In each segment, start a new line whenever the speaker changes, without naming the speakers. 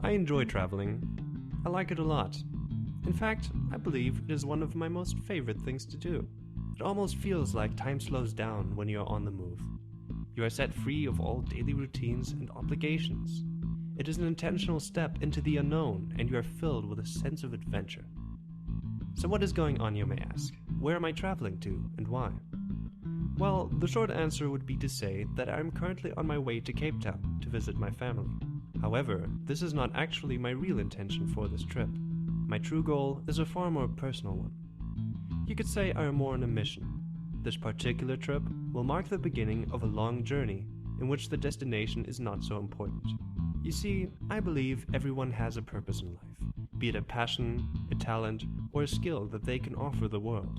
I enjoy traveling. I like it a lot. In fact, I believe it is one of my most favorite things to do. It almost feels like time slows down when you are on the move. You are set free of all daily routines and obligations. It is an intentional step into the unknown, and you are filled with a sense of adventure. So what is going on, you may ask? Where am I traveling to, and why? Well, the short answer would be to say that I am currently on my way to Cape Town to visit my family. However, this is not actually my real intention for this trip. My true goal is a far more personal one. You could say I am more on a mission. This particular trip will mark the beginning of a long journey in which the destination is not so important. You see, I believe everyone has a purpose in life, be it a passion, a talent, or a skill that they can offer the world.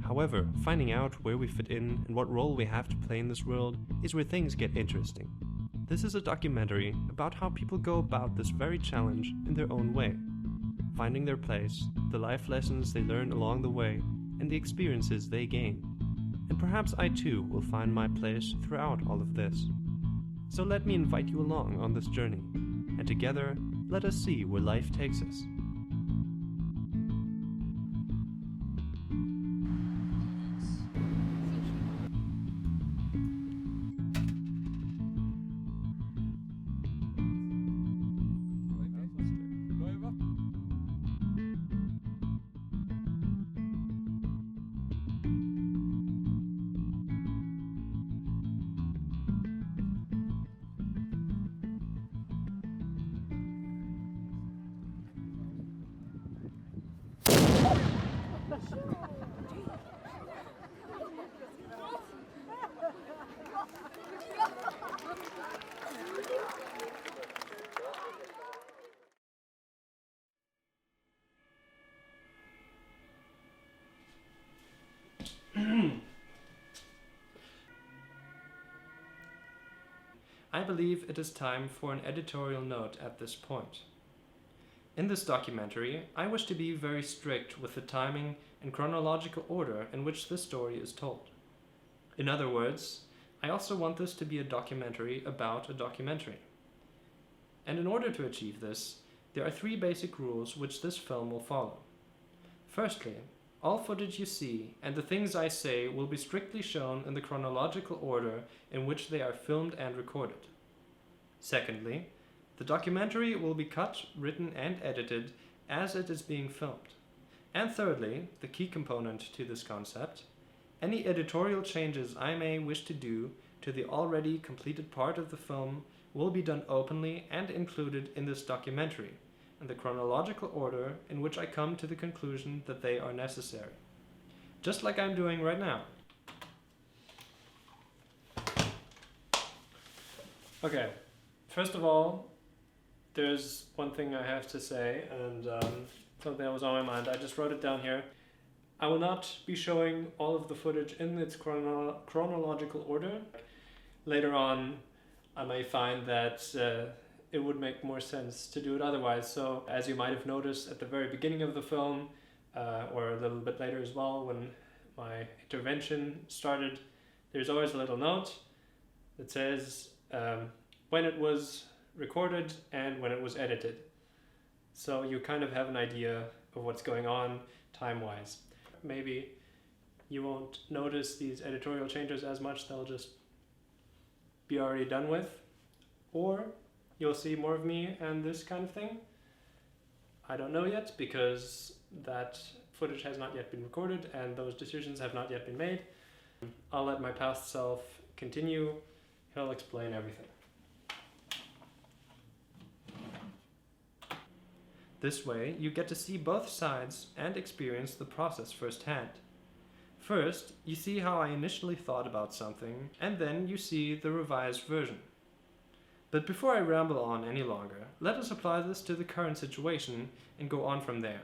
However, finding out where we fit in and what role we have to play in this world is where things get interesting. This is a documentary about how people go about this very challenge in their own way, finding their place, the life lessons they learn along the way, and the experiences they gain. And perhaps I too will find my place throughout all of this. So let me invite you along on this journey, and together, let us see where life takes us. I believe it is time for an editorial note at this point. In this documentary, I wish to be very strict with the timing and chronological order in which this story is told. In other words, I also want this to be a documentary about a documentary. And in order to achieve this, there are three basic rules which this film will follow. Firstly, all footage you see and the things I say will be strictly shown in the chronological order in which they are filmed and recorded. Secondly, the documentary will be cut, written, and edited as it is being filmed. And thirdly, the key component to this concept, any editorial changes I may wish to do to the already completed part of the film will be done openly and included in this documentary, in the chronological order in which I come to the conclusion that they are necessary. Just like I'm doing right now. Okay, first of all, there's one thing I have to say, and something that was on my mind. I just wrote it down here. I will not be showing all of the footage in its chronological order. Later on, I may find that it would make more sense to do it otherwise. So, as you might have noticed at the very beginning of the film, or a little bit later as well, when my intervention started, there's always a little note that says when it was recorded and when it was edited. So you kind of have an idea of what's going on time-wise. Maybe you won't notice these editorial changes as much, they'll just be already done with. Or you'll see more of me and this kind of thing. I don't know yet, because that footage has not yet been recorded and those decisions have not yet been made. I'll let my past self continue. He'll explain everything. This way, you get to see both sides and experience the process firsthand. First, you see how I initially thought about something, and then you see the revised version. But before I ramble on any longer, let us apply this to the current situation and go on from there.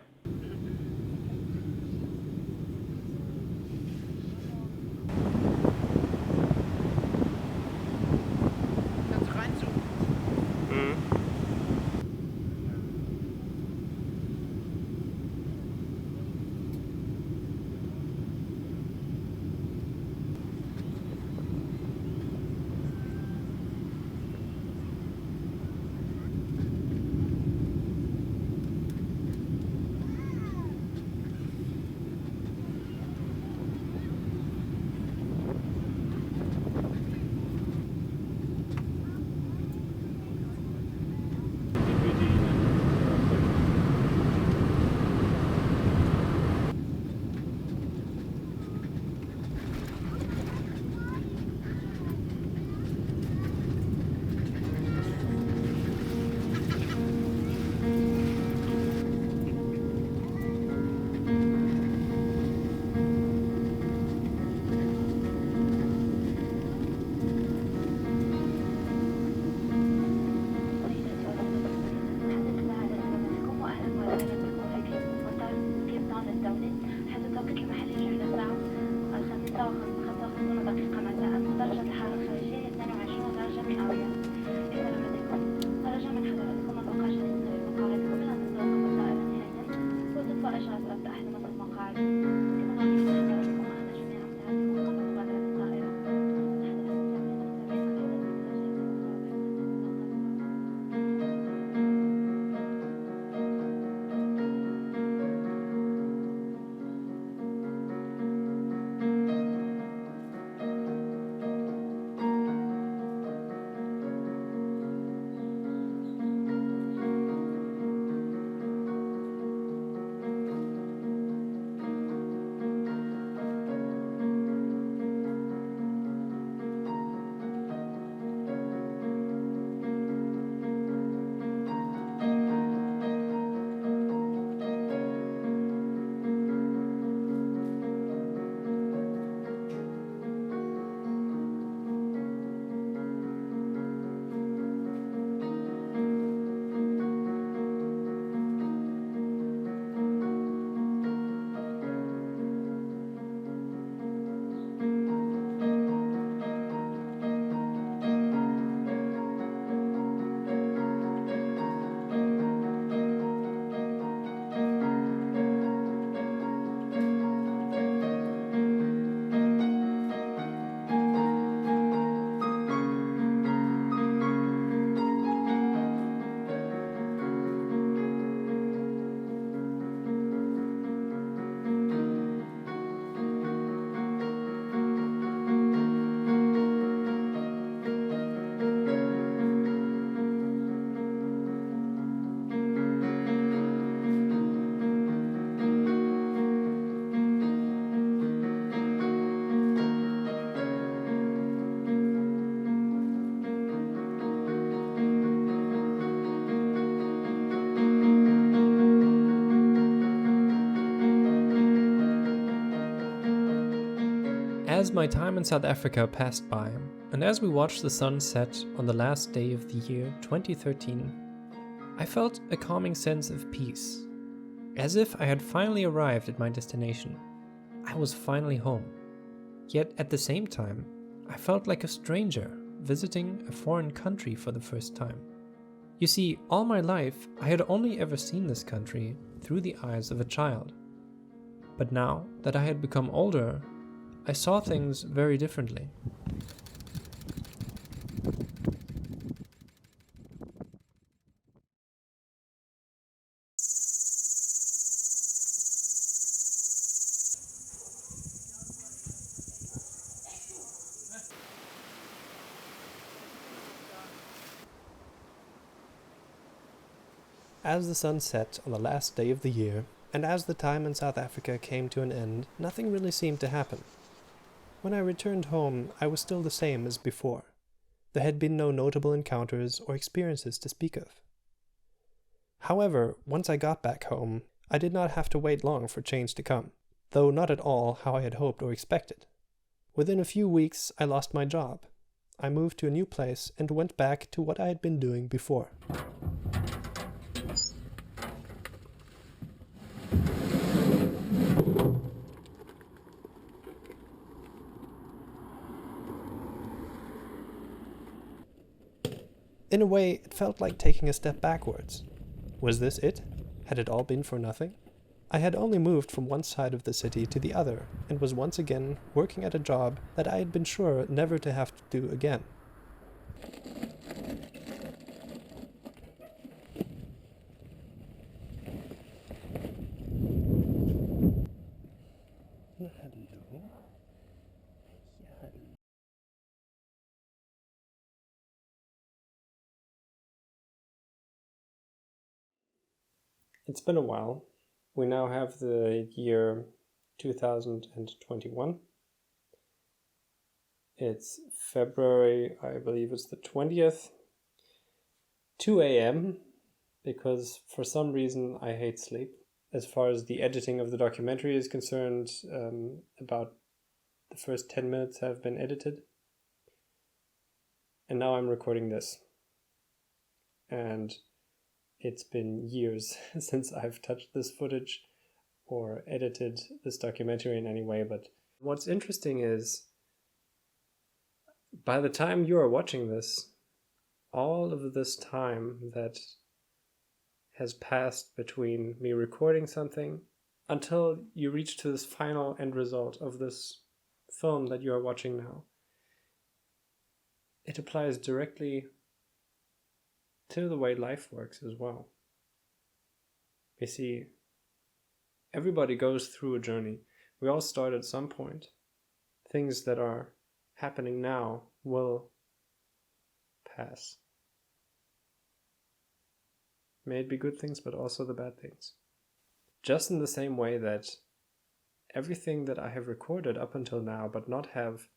As my time in South Africa passed by, and as we watched the sun set on the last day of the year 2013, I felt a calming sense of peace, as if I had finally arrived at my destination. I was finally home. Yet at the same time, I felt like a stranger visiting a foreign country for the first time. You see, all my life I had only ever seen this country through the eyes of a child. But now that I had become older, I saw things very differently.
As the sun set on the last day of the year, and as the time in South Africa came to an end, nothing really seemed to happen. When I returned home, I was still the same as before. There had been no notable encounters or experiences to speak of. However, once I got back home, I did not have to wait long for change to come, though not at all how I had hoped or expected. Within a few weeks, I lost my job. I moved to a new place and went back to what I had been doing before. In a way, it felt like taking a step backwards. Was this it? Had it all been for nothing? I had only moved from one side of the city to the other, and was once again working at a job that I had been sure never to have to do again. It's been a while. We now have the year 2021. It's February, I believe it's the 20th, 2 a.m., because for some reason I hate sleep. As far as the editing of the documentary is concerned, about the first 10 minutes have been edited. And now I'm recording this. And it's been years since I've touched this footage or edited this documentary in any way, but what's interesting is by the time you are watching this, all of this time that has passed between me recording something until you reach to this final end result of this film that you are watching now, it applies directly to the way life works as well. You see, everybody goes through a journey. We all start at some point. Things that are happening now will pass. May it be good things, but also the bad things. Just in the same way that everything that I have recorded up until now, but not have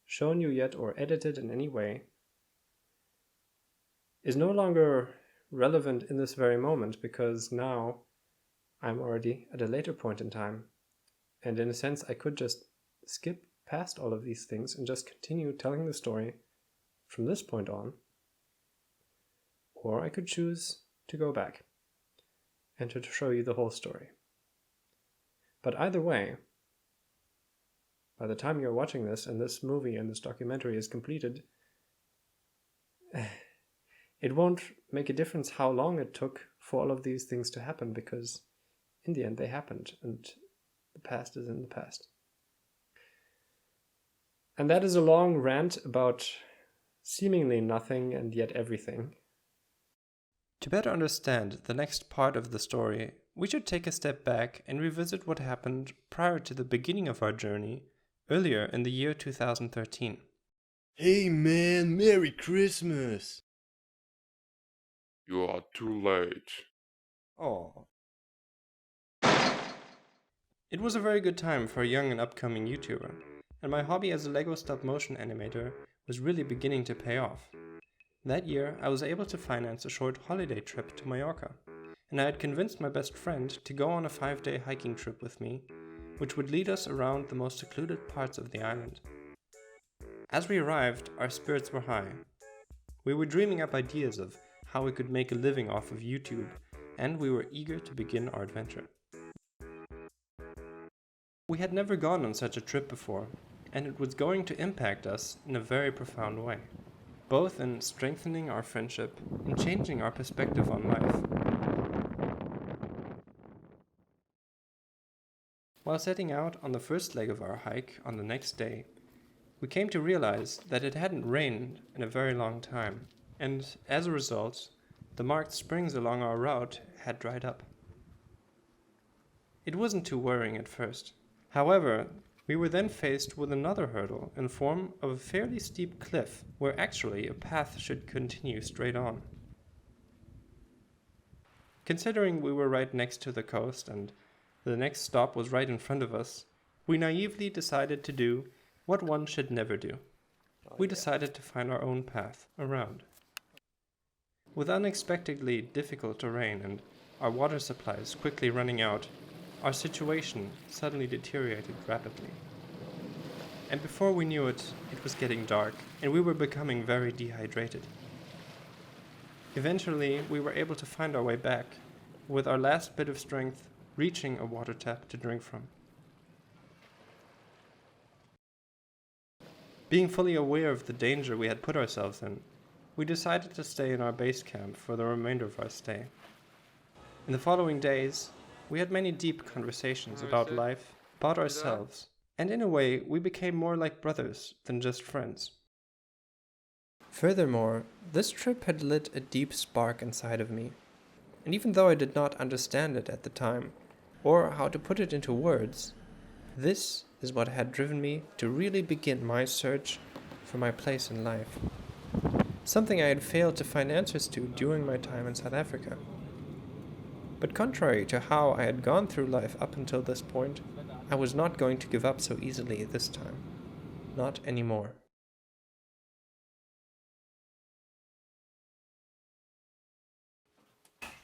shown you yet or edited in any way, is no longer relevant in this very moment, because now I'm already at a later point in time. And in a sense, I could just skip past all of these things and just continue telling the story from this point on. Or I could choose to go back and to show you the whole story. But either way, by the time you're watching this and this movie and this documentary is completed, it won't make a difference how long it took for all of these things to happen, because in the end they happened and the past is in the past. And that is a long rant about seemingly nothing and yet everything. To better understand the next part of the story, we should take a step back and revisit what happened prior to the beginning of our journey, earlier in the year 2013.
Hey man, Merry Christmas!
You are too late.
Oh.
It was a very good time for a young and upcoming YouTuber, and my hobby as a LEGO stop-motion animator was really beginning to pay off. That year, I was able to finance a short holiday trip to Mallorca, and I had convinced my best friend to go on a 5-day hiking trip with me, which would lead us around the most secluded parts of the island.
As we arrived, our spirits were high. We were dreaming up ideas of how we could make a living off of YouTube, and we were eager to begin our adventure. We had never gone on such a trip before, and it was going to impact us in a very profound way, both in strengthening our friendship and changing our perspective on life. While setting out on the first leg of our hike on the next day, we came to realize that it hadn't rained in a very long time, and as a result, the marked springs along our route had dried up. It wasn't too worrying at first. However, we were then faced with another hurdle in form of a fairly steep cliff where actually a path should continue straight on. Considering we were right next to the coast and the next stop was right in front of us, we naively decided to do what one should never do. We decided to find our own path around. With unexpectedly difficult terrain and our water supplies quickly running out, our situation suddenly deteriorated rapidly. And before we knew it, it was getting dark and we were becoming very dehydrated. Eventually, we were able to find our way back, with our last bit of strength reaching a water tap to drink from. Being fully aware of the danger we had put ourselves in, we decided to stay in our base camp for the remainder of our stay. In the following days, we had many deep conversations about life, about ourselves, and in a way, we became more like brothers than just friends. Furthermore, this trip had lit a deep spark inside of me, and even though I did not understand it at the time, or how to put it into words, this is what had driven me to really begin my search for my place in life. Something I had failed to find answers to during my time in South Africa. But contrary to how I had gone through life up until this point, I was not going to give up so easily this time. Not anymore.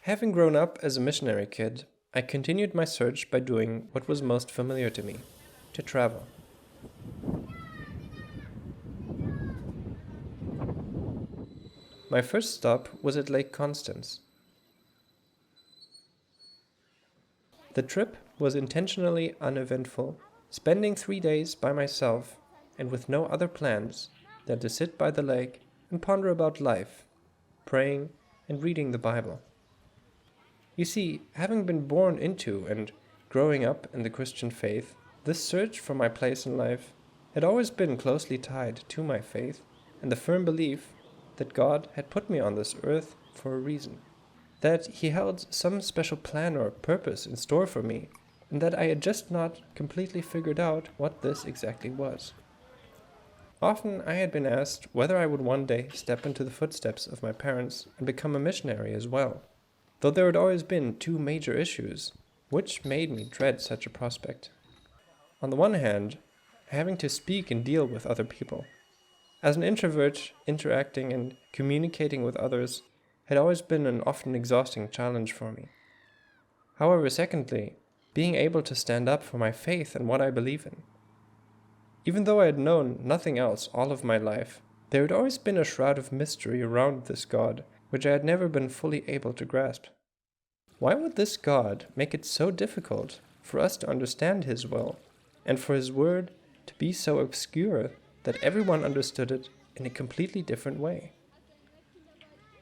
Having grown up as a missionary kid, I continued my search by doing what was most familiar to me, to travel. My first stop was at Lake Constance. The trip was intentionally uneventful, spending 3 days by myself and with no other plans than to sit by the lake and ponder about life, praying and reading the Bible. You see, having been born into and growing up in the Christian faith, this search for my place in life had always been closely tied to my faith and the firm belief that God had put me on this earth for a reason, that He held some special plan or purpose in store for me, and that I had just not completely figured out what this exactly was. Often I had been asked whether I would one day step into the footsteps of my parents and become a missionary as well, though there had always been two major issues, which made me dread such a prospect. On the one hand, having to speak and deal with other people. As an introvert, interacting and communicating with others had always been an often exhausting challenge for me. However, secondly, being able to stand up for my faith and what I believe in. Even though I had known nothing else all of my life, there had always been a shroud of mystery around this God, which I had never been fully able to grasp. Why would this God make it so difficult for us to understand His will, and for His word to be so obscure that everyone understood it in a completely different way?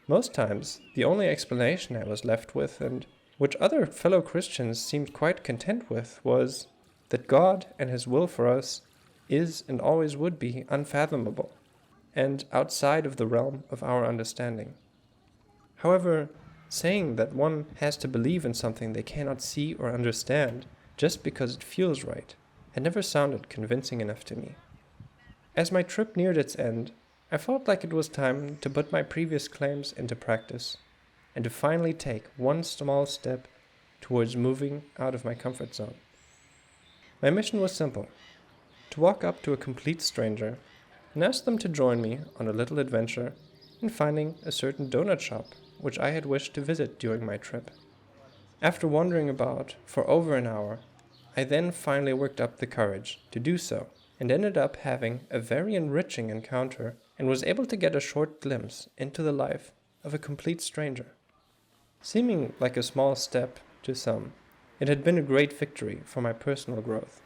Most times, the only explanation I was left with, and which other fellow Christians seemed quite content with, was that God and His will for us is and always would be unfathomable, and outside of the realm of our understanding. However, saying that one has to believe in something they cannot see or understand just because it feels right had never sounded convincing enough to me. As my trip neared its end, I felt like it was time to put my previous claims into practice and to finally take one small step towards moving out of my comfort zone. My mission was simple: to walk up to a complete stranger and ask them to join me on a little adventure in finding a certain donut shop which I had wished to visit during my trip. After wandering about for over an hour, I then finally worked up the courage to do so and ended up having a very enriching encounter and was able to get a short glimpse into the life of a complete stranger. Seeming like a small step to some, it had been a great victory for my personal growth,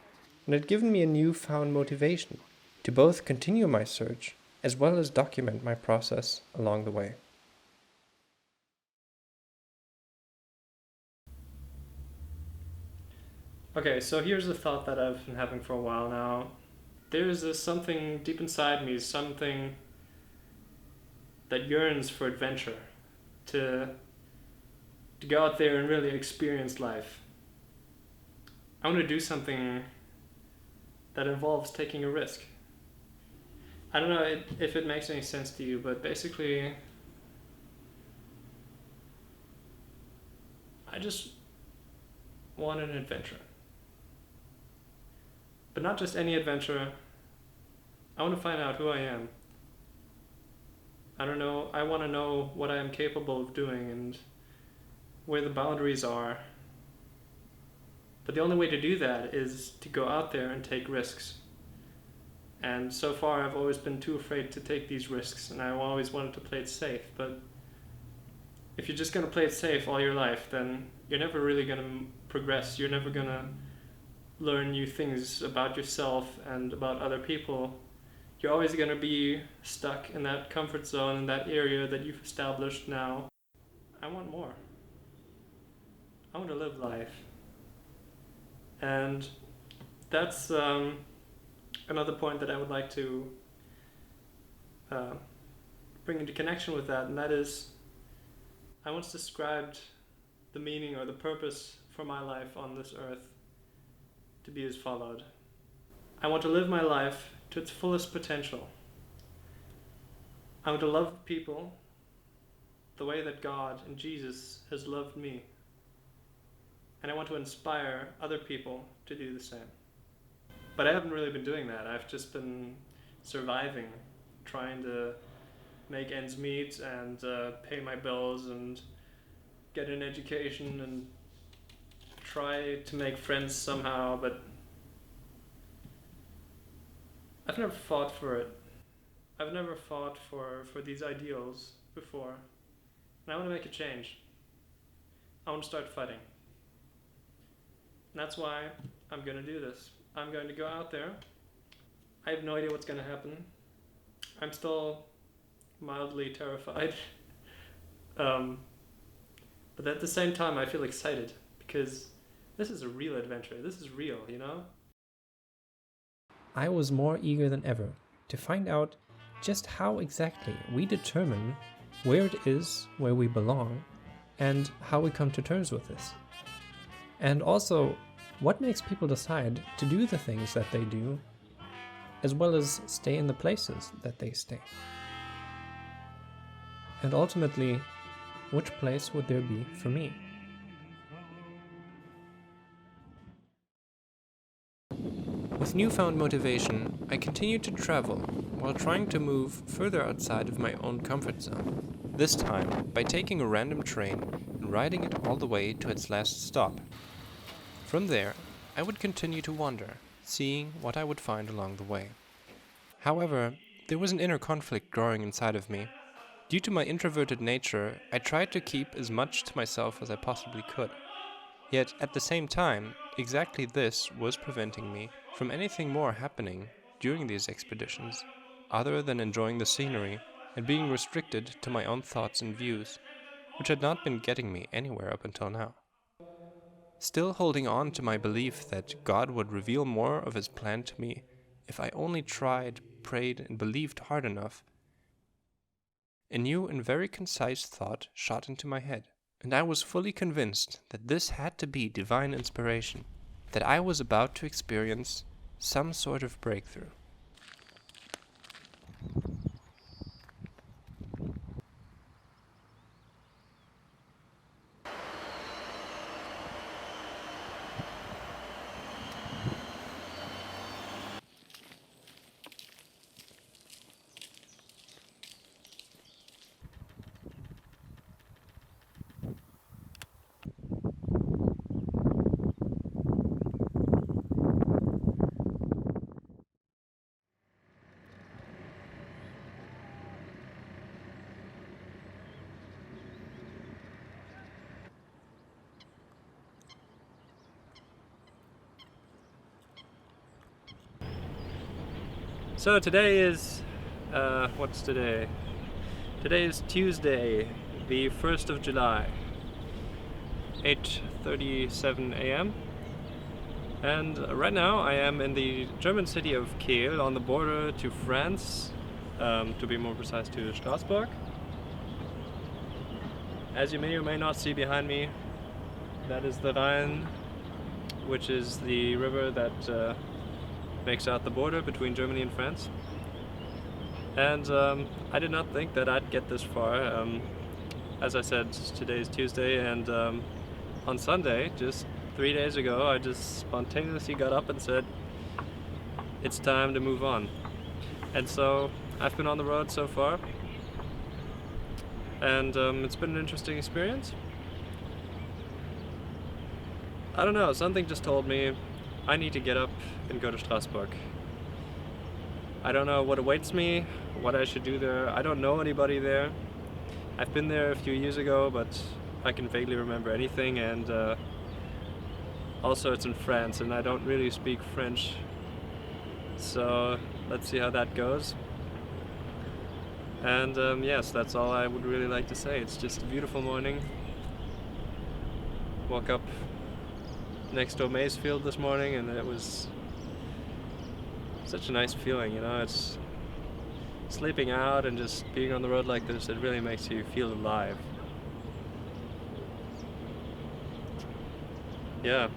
and had given me a newfound motivation to both continue my search as well as document my process along the way.
Okay, so here's a thought that I've been having for a while now. There's this something deep inside me, something that yearns for adventure, to go out there and really experience life. I want to do something that involves taking a risk. I don't know if it makes any sense to you, but basically, I just want an adventure. But not just any adventure. I want to find out who I am. I don't know, I want to know what I am capable of doing and where the boundaries are. But the only way to do that is to go out there and take risks. And so far I've always been too afraid to take these risks, and I always wanted to play it safe. But if you're just going to play it safe all your life, then you're never really going to progress. You're never going to learn new things about yourself and about other people. You're always going to be stuck in that comfort zone, in that area that you've established now. I want more. I want to live life. And that's another point that I would like to bring into connection with that, and that is, I once described the meaning or the purpose for my life on this earth to be as followed. I want to live my life to its fullest potential. I want to love people the way that God and Jesus has loved me. And I want to inspire other people to do the same. But I haven't really been doing that. I've just been surviving, trying to make ends meet and pay my bills and get an education and try to make friends somehow, but I've never fought for it. I've never fought for these ideals before. And I want to make a change. I want to start fighting. And that's why I'm going to do this. I'm going to go out there. I have no idea what's going to happen. I'm still mildly terrified. But at the same time, I feel excited because this is a real adventure. This is real, you know?
I was more eager than ever to find out just how exactly we determine where it is where we belong and how we come to terms with this. And also, what makes people decide to do the things that they do, as well as stay in the places that they stay. And ultimately, which place would there be for me? With newfound motivation, I continued to travel while trying to move further outside of my own comfort zone. This time by taking a random train and riding it all the way to its last stop. From there, I would continue to wander, seeing what I would find along the way. However, there was an inner conflict growing inside of me. Due to my introverted nature, I tried to keep as much to myself as I possibly could. Yet, at the same time, exactly this was preventing me from anything more happening during these expeditions, other than enjoying the scenery and being restricted to my own thoughts and views, which had not been getting me anywhere up until now. Still holding on to my belief that God would reveal more of His plan to me if I only tried, prayed, and believed hard enough, a new and very concise thought shot into my head, and I was fully convinced that this had to be divine inspiration, that I was about to experience some sort of breakthrough.
So today is, what's today? Today is Tuesday, the 1st of July, 8:37 a.m. And right now I am in the German city of Kehl on the border to France, to be more precise to Strasbourg. As you may or may not see behind me, that is the Rhine, which is the river that makes out the border between Germany and France. And I did not think that I'd get this far. As I said, today is Tuesday, and on Sunday, just 3 days ago, I just spontaneously got up and said, it's time to move on. And so I've been on the road so far, and it's been an interesting experience. I don't know, something just told me I need to get up and go to Strasbourg. I don't know what awaits me, what I should do there. I don't know anybody there. I've been there a few years ago, but I can vaguely remember anything, and also it's in France and I don't really speak French. So let's see how that goes. And yes, that's all I would really like to say. It's just a beautiful morning. Woke up next to Maysfield this morning, and it was such a nice feeling, you know. It's sleeping out and just being on the road like this, it really makes you feel alive. Yeah,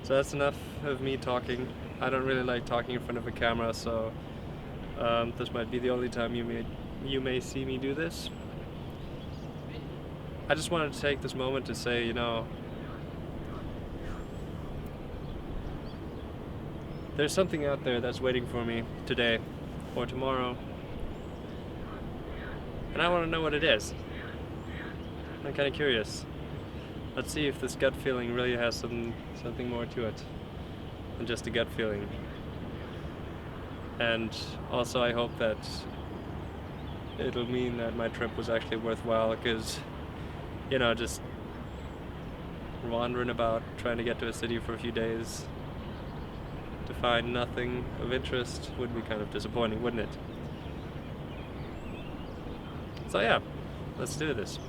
so that's enough of me talking. I don't really like talking in front of a camera, so this might be the only time you may see me do this. I just wanted to take this moment to say, you know, there's something out there that's waiting for me today or tomorrow, and I want to know what it is. I'm kind of curious. Let's see if this gut feeling really has something more to it than just a gut feeling. And also I hope that it'll mean that my trip was actually worthwhile, because, you know, just wandering about trying to get to a city for a few days to find nothing of interest would be kind of disappointing, wouldn't it? So yeah, let's do this.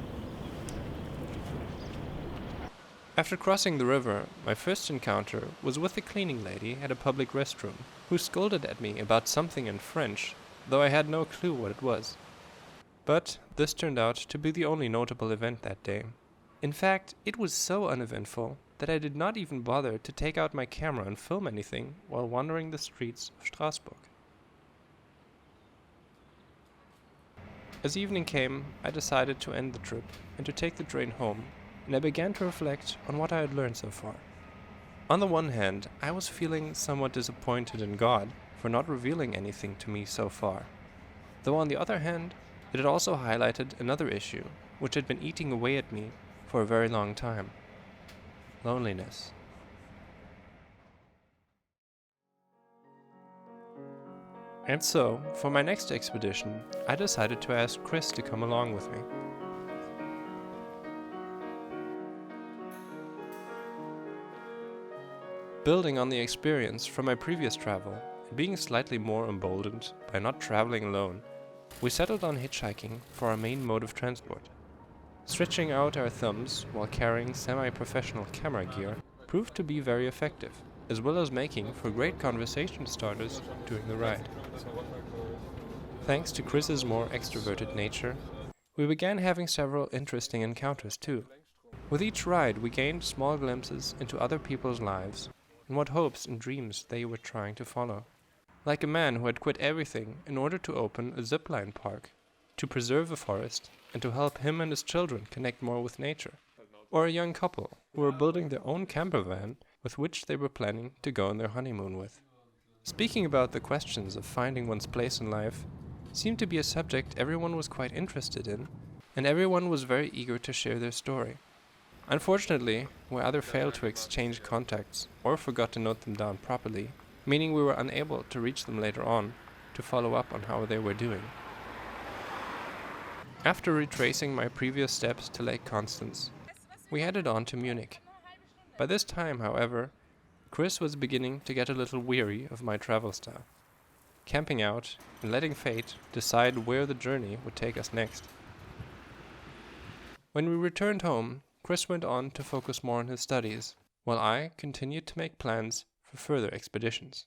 After crossing the river, my first encounter was with a cleaning lady at a public restroom, who scolded at me about something in French, though I had no clue what it was. But this turned out to be the only notable event that day. In fact, it was so uneventful that I did not even bother to take out my camera and film anything while wandering the streets of Strasbourg. As evening came, I decided to end the trip and to take the train home, and I began to reflect on what I had learned so far. On the one hand, I was feeling somewhat disappointed in God for not revealing anything to me so far, though on the other hand, it had also highlighted another issue which had been eating away at me for a very long time: loneliness. And so, for my next expedition, I decided to ask Chris to come along with me. Building on the experience from my previous travel, and being slightly more emboldened by not traveling alone, we settled on hitchhiking for our main mode of transport. Stretching out our thumbs while carrying semi-professional camera gear proved to be very effective, as well as making for great conversation starters during the ride. Thanks to Chris's more extroverted nature, we began having several interesting encounters too. With each ride we gained small glimpses into other people's lives and what hopes and dreams they were trying to follow. Like a man who had quit everything in order to open a zipline park, to preserve a forest, and to help him and his children connect more with nature. Or a young couple who were building their own camper van with which they were planning to go on their honeymoon with. Speaking about the questions of finding one's place in life seemed to be a subject everyone was quite interested in, and everyone was very eager to share their story. Unfortunately, we either failed to exchange contacts or forgot to note them down properly, meaning we were unable to reach them later on to follow up on how they were doing. After retracing my previous steps to Lake Constance, we headed on to Munich. By this time, however, Chris was beginning to get a little weary of my travel style.
camping out, and letting fate decide where the journey would take us next. When we returned home, Chris went on to focus more on his studies, while I continued to make plans for further expeditions.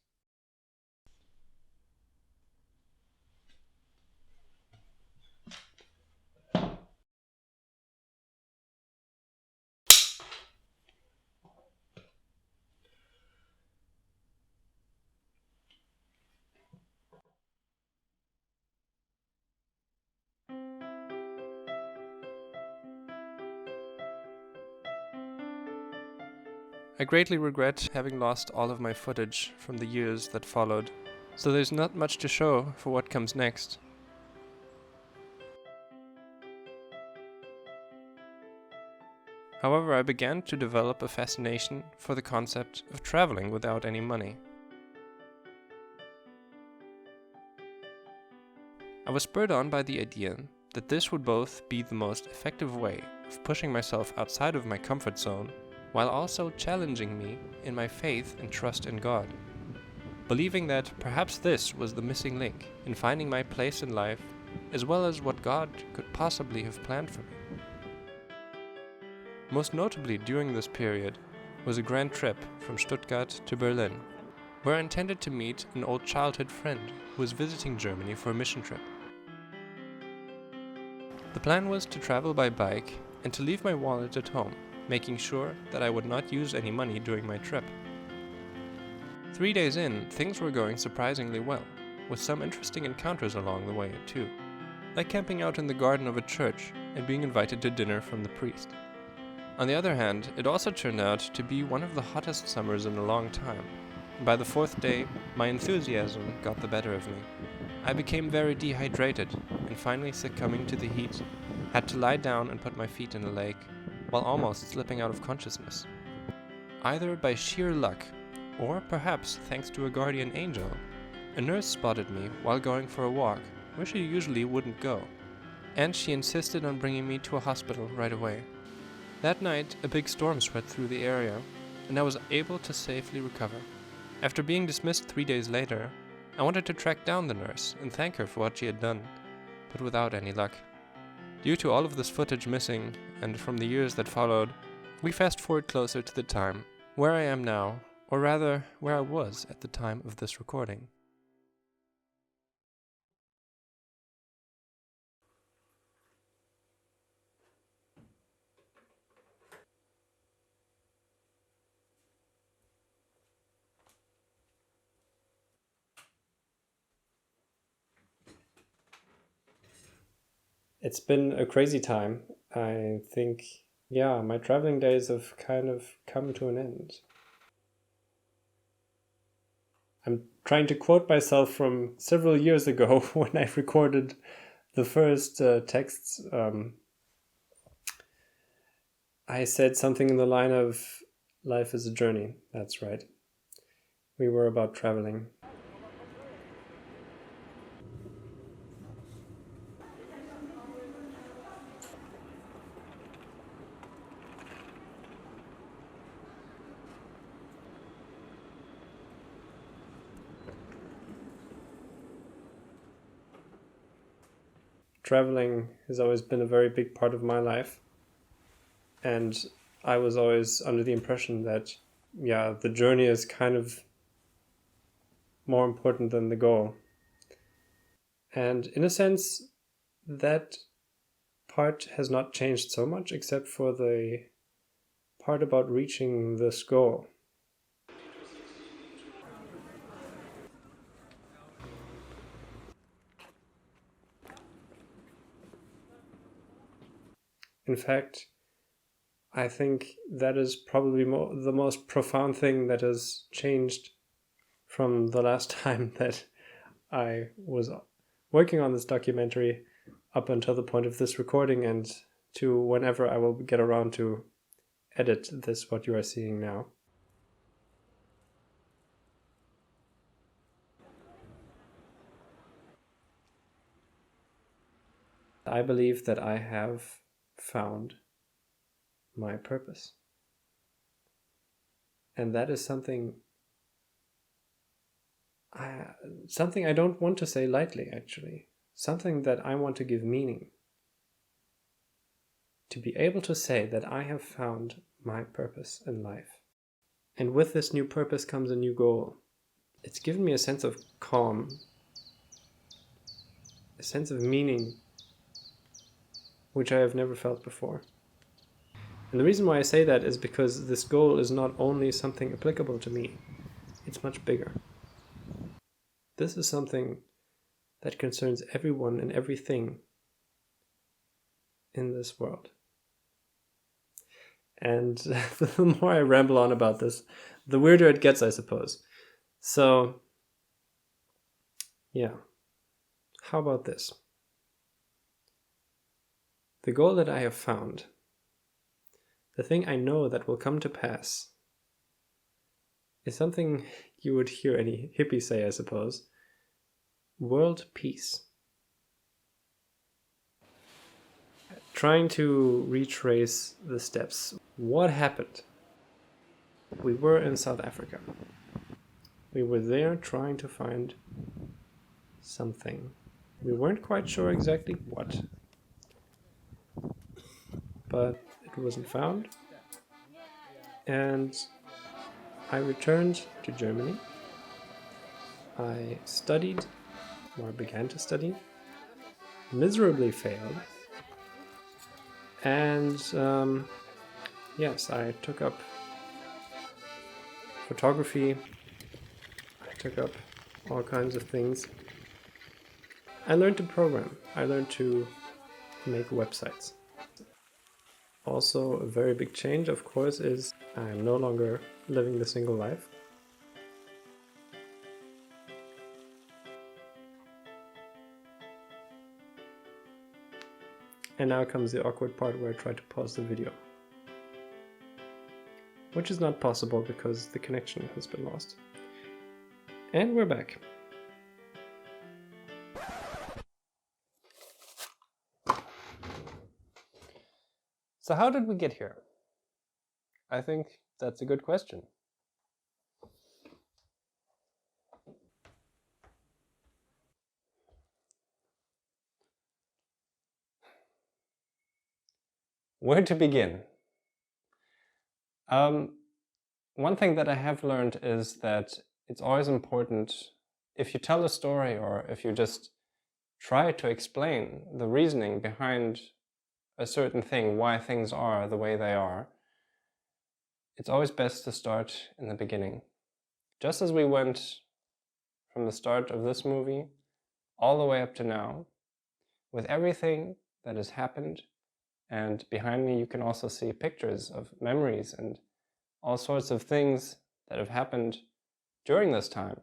I greatly regret having lost all of my footage from the years that followed, so there's not much to show for what comes next. However, I began to develop a fascination for the concept of traveling without any money. I was spurred on by the idea that this would both be the most effective way of pushing myself outside of my comfort zone, while also challenging me in my faith and trust in God, believing that perhaps this was the missing link in finding my place in life, as well as what God could possibly have planned for me. Most notably during this period was a grand trip from Stuttgart to Berlin, where I intended to meet an old childhood friend who was visiting Germany for a mission trip. The plan was to travel by bike and to leave my wallet at home, making sure that I would not use any money during my trip. 3 days in, things were going surprisingly well, with some interesting encounters along the way too, like camping out in the garden of a church and being invited to dinner from the priest. On the other hand, it also turned out to be one of the hottest summers in a long time. By the 4th day, my enthusiasm got the better of me. I became very dehydrated and finally succumbing to the heat, had to lie down and put my feet in a lake, while almost slipping out of consciousness. Either by sheer luck, or perhaps thanks to a guardian angel, a nurse spotted me while going for a walk, where she usually wouldn't go, and she insisted on bringing me to a hospital right away. That night, a big storm swept through the area, and I was able to safely recover. After being dismissed 3 days later, I wanted to track down the nurse and thank her for what she had done, but without any luck. Due to all of this footage missing, and from the years that followed, we fast forward closer to the time where I am now, or rather, where I was at the time of this recording. It's been a crazy time. I think, my traveling days have kind of come to an end. I'm trying to quote myself from several years ago when I recorded the first texts. I said something in the line of, life is a journey. That's right. We were about traveling. Traveling has always been a very big part of my life, and I was always under the impression that, the journey is kind of more important than the goal. And in a sense, that part has not changed so much, except for the part about reaching this goal. In fact, I think that is probably the most profound thing that has changed from the last time that I was working on this documentary up until the point of this recording, and to whenever I will get around to edit this, what you are seeing now. I believe that I have found my purpose. And that is something something I don't want to say lightly, actually. Something that I want to give meaning. To be able to say that I have found my purpose in life. And with this new purpose comes a new goal. It's given me a sense of calm, a sense of meaning, which I have never felt before. And the reason why I say that is because this goal is not only something applicable to me, it's much bigger. This is something that concerns everyone and everything in this world. And the more I ramble on about this, the weirder it gets, I suppose. So, yeah. How about this? The goal that I have found, the thing I know that will come to pass, is something you would hear any hippie say, I suppose. World peace. Trying to retrace the steps. What happened? We were in South Africa. We were there trying to find something. We weren't quite sure exactly what. But it wasn't found. And I returned to Germany. I studied, or began to study, miserably failed. And yes, I took up photography. I took up all kinds of things. I learned to program. I learned to make websites. Also, a very big change, of course, is I'm no longer living the single life. And now comes the awkward part where I try to pause the video. Which is not possible because the connection has been lost. And we're back. So how did we get here? I think that's a good question. Where to begin? One thing that I have learned is that it's always important, if you tell a story or if you just try to explain the reasoning behind a certain thing, why things are the way they are, it's always best to start in the beginning. Just as we went from the start of this movie all the way up to now, with everything that has happened, and behind me you can also see pictures of memories and all sorts of things that have happened during this time.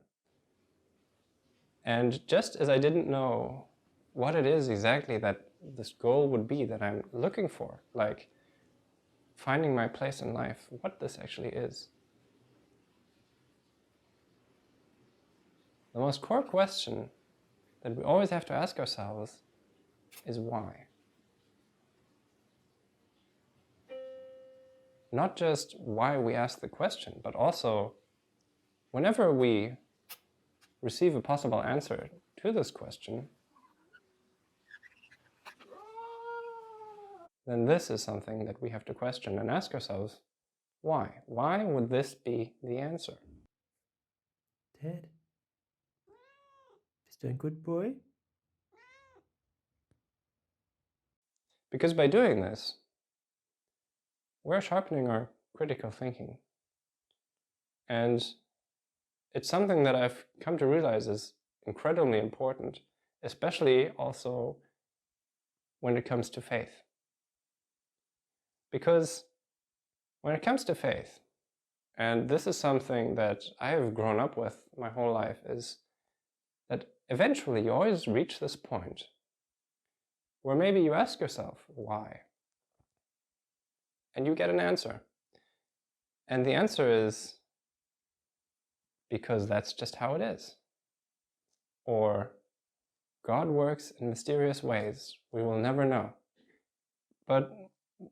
And just as I didn't know what it is exactly that this goal would be that I'm looking for, like finding my place in life, what this actually is. The most core question that we always have to ask ourselves is why? Not just why we ask the question, but also whenever we receive a possible answer to this question, then this is something that we have to question and ask ourselves, why? Why would this be the answer?
Ted? Bist du ein good boy?
Because by doing this, we're sharpening our critical thinking. And it's something that I've come to realize is incredibly important, especially also when it comes to faith. Because when it comes to faith, and this is something that I have grown up with my whole life, is that eventually you always reach this point where maybe you ask yourself, why? And you get an answer. And the answer is, because that's just how it is. Or, God works in mysterious ways, we will never know. But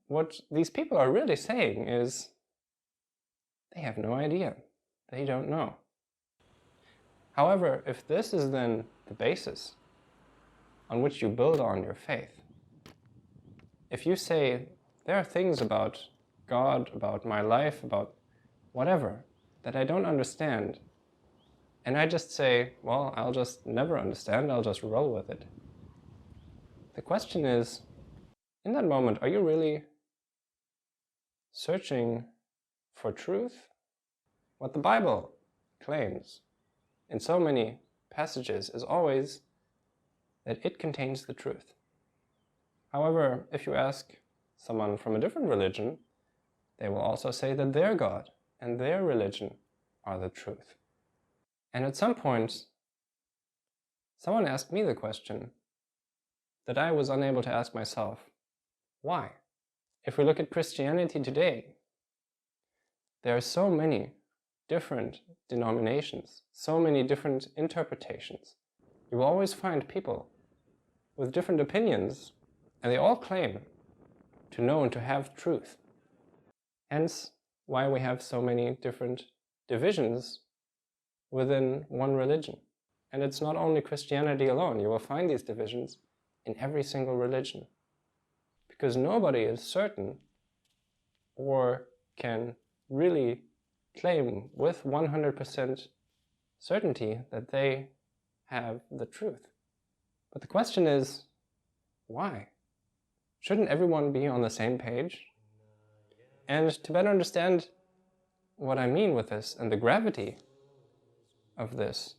what these people are really saying is, they have no idea. They don't know. However, if this is then the basis on which you build on your faith, if you say, there are things about God, about my life, about whatever, that I don't understand, and I just say, well, I'll just never understand, I'll just roll with it. The question is, in that moment, are you really searching for truth? What the Bible claims in so many passages is always that it contains the truth. However, if you ask someone from a different religion, they will also say that their God and their religion are the truth. And at some point, someone asked me the question that I was unable to ask myself. Why? If we look at Christianity today, there are so many different denominations, so many different interpretations. You will always find people with different opinions, and they all claim to know and to have truth. Hence, why we have so many different divisions within one religion. And it's not only Christianity alone. You will find these divisions in every single religion. Because nobody is certain or can really claim with 100% certainty that they have the truth. But the question is, why? Shouldn't everyone be on the same page? And to better understand what I mean with this and the gravity of this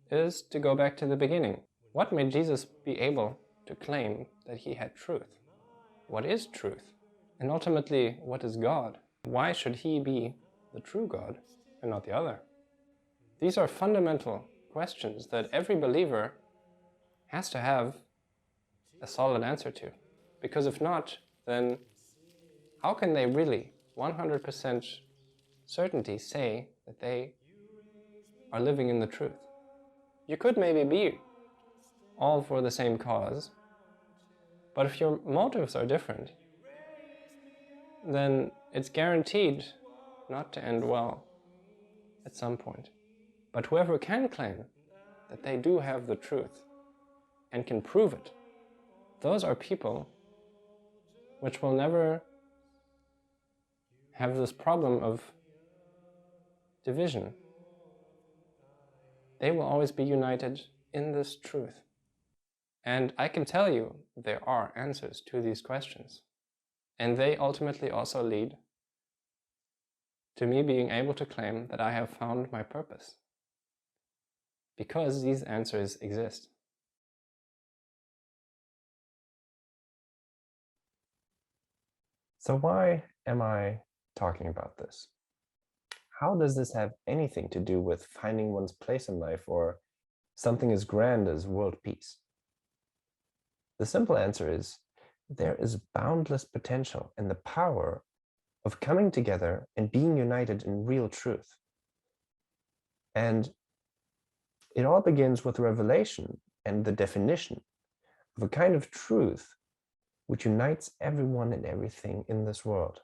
is to go back to the beginning. What made Jesus be able to claim that he had truth? What is truth? And ultimately, what is God? Why should he be the true God and not the other? These are fundamental questions that every believer has to have a solid answer to. Because if not, then how can they really 100% certainty say that they are living in the truth? You could maybe be all for the same cause, but if your motives are different, then it's guaranteed not to end well at some point. But whoever can claim that they do have the truth and can prove it, those are people which will never have this problem of division. They will always be united in this truth. And I can tell you there are answers to these questions. And they ultimately also lead to me being able to claim that I have found my purpose. Because these answers exist.
So why am I talking about this? How does this have anything to do with finding one's place in life or something as grand as world peace? The simple answer is there is boundless potential in the power of coming together and being united in real truth. And it all begins with revelation and the definition of a kind of truth which unites everyone and everything in this world.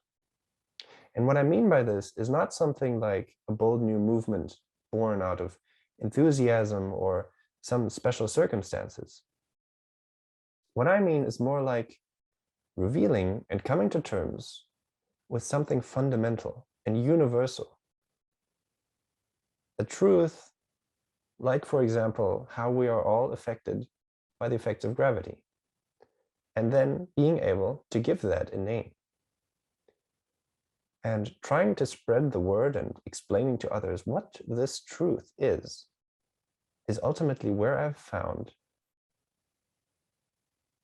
And what I mean by this is not something like a bold new movement born out of enthusiasm or some special circumstances. What I mean is more like revealing and coming to terms with something fundamental and universal. A truth like, for example, how we are all affected by the effects of gravity, and then being able to give that a name. And trying to spread the word and explaining to others what this truth is ultimately where I've found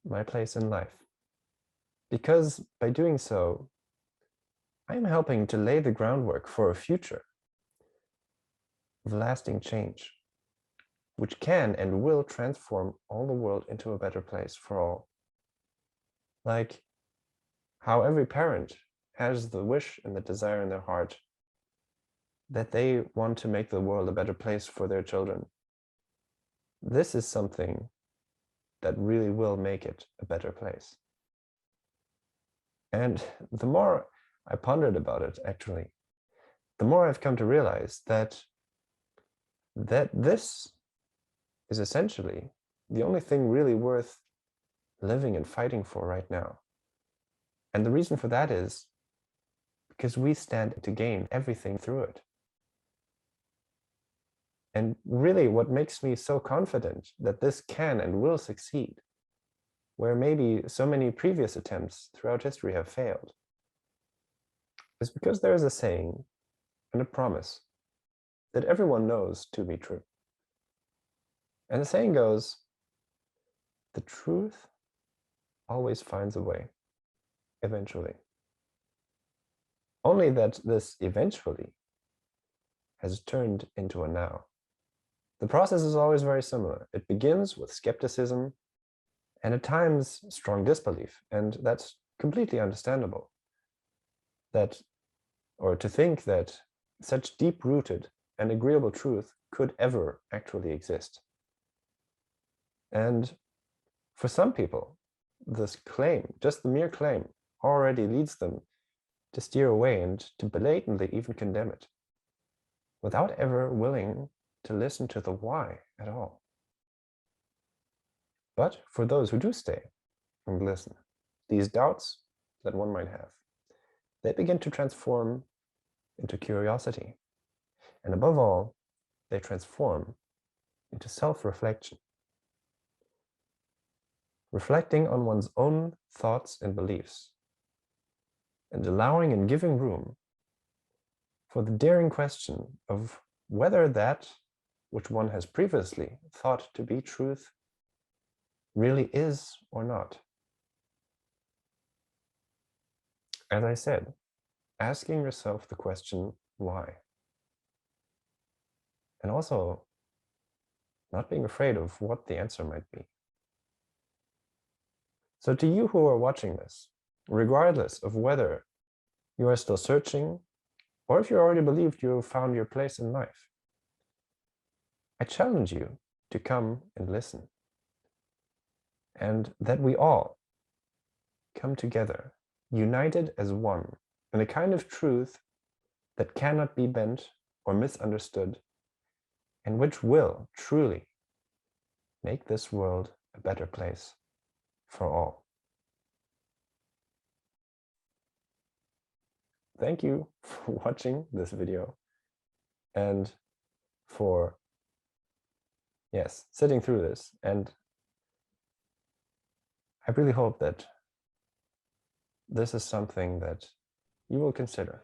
my place in life. Because by doing so, I'm helping to lay the groundwork for a future of lasting change, which can and will transform all the world into a better place for all. Like how every parent has the wish and the desire in their heart that they want to make the world a better place for their children. This is something that really will make it a better place. And the more I pondered about it, actually, the more I've come to realize that this is essentially the only thing really worth living and fighting for right now. And the reason for that is because we stand to gain everything through it. And really what makes me so confident that this can and will succeed, where maybe so many previous attempts throughout history have failed, is because there is a saying and a promise that everyone knows to be true. And the saying goes, the truth always finds a way, eventually. Only that this eventually has turned into a now. The process is always very similar. It begins with skepticism and at times strong disbelief, and that's completely understandable. To think that such deep-rooted and agreeable truth could ever actually exist. And for some people, this claim, just the mere claim, already leads them to steer away and to blatantly even condemn it, without ever willing to listen to the why at all. But for those who do stay and listen, these doubts that one might have, they begin to transform into curiosity. And above all, they transform into self-reflection. Reflecting on one's own thoughts and beliefs, and allowing and giving room for the daring question of whether that which one has previously thought to be truth really is or not. As I said, asking yourself the question, why? And also not being afraid of what the answer might be. So to you who are watching this, regardless of whether you are still searching or if you already believed you have found your place in life, I challenge you to come and listen. And that we all come together, united as one, in a kind of truth that cannot be bent or misunderstood, and which will truly make this world a better place for all. Thank you for watching this video and for, yes, sitting through this. And I really hope that this is something that you will consider.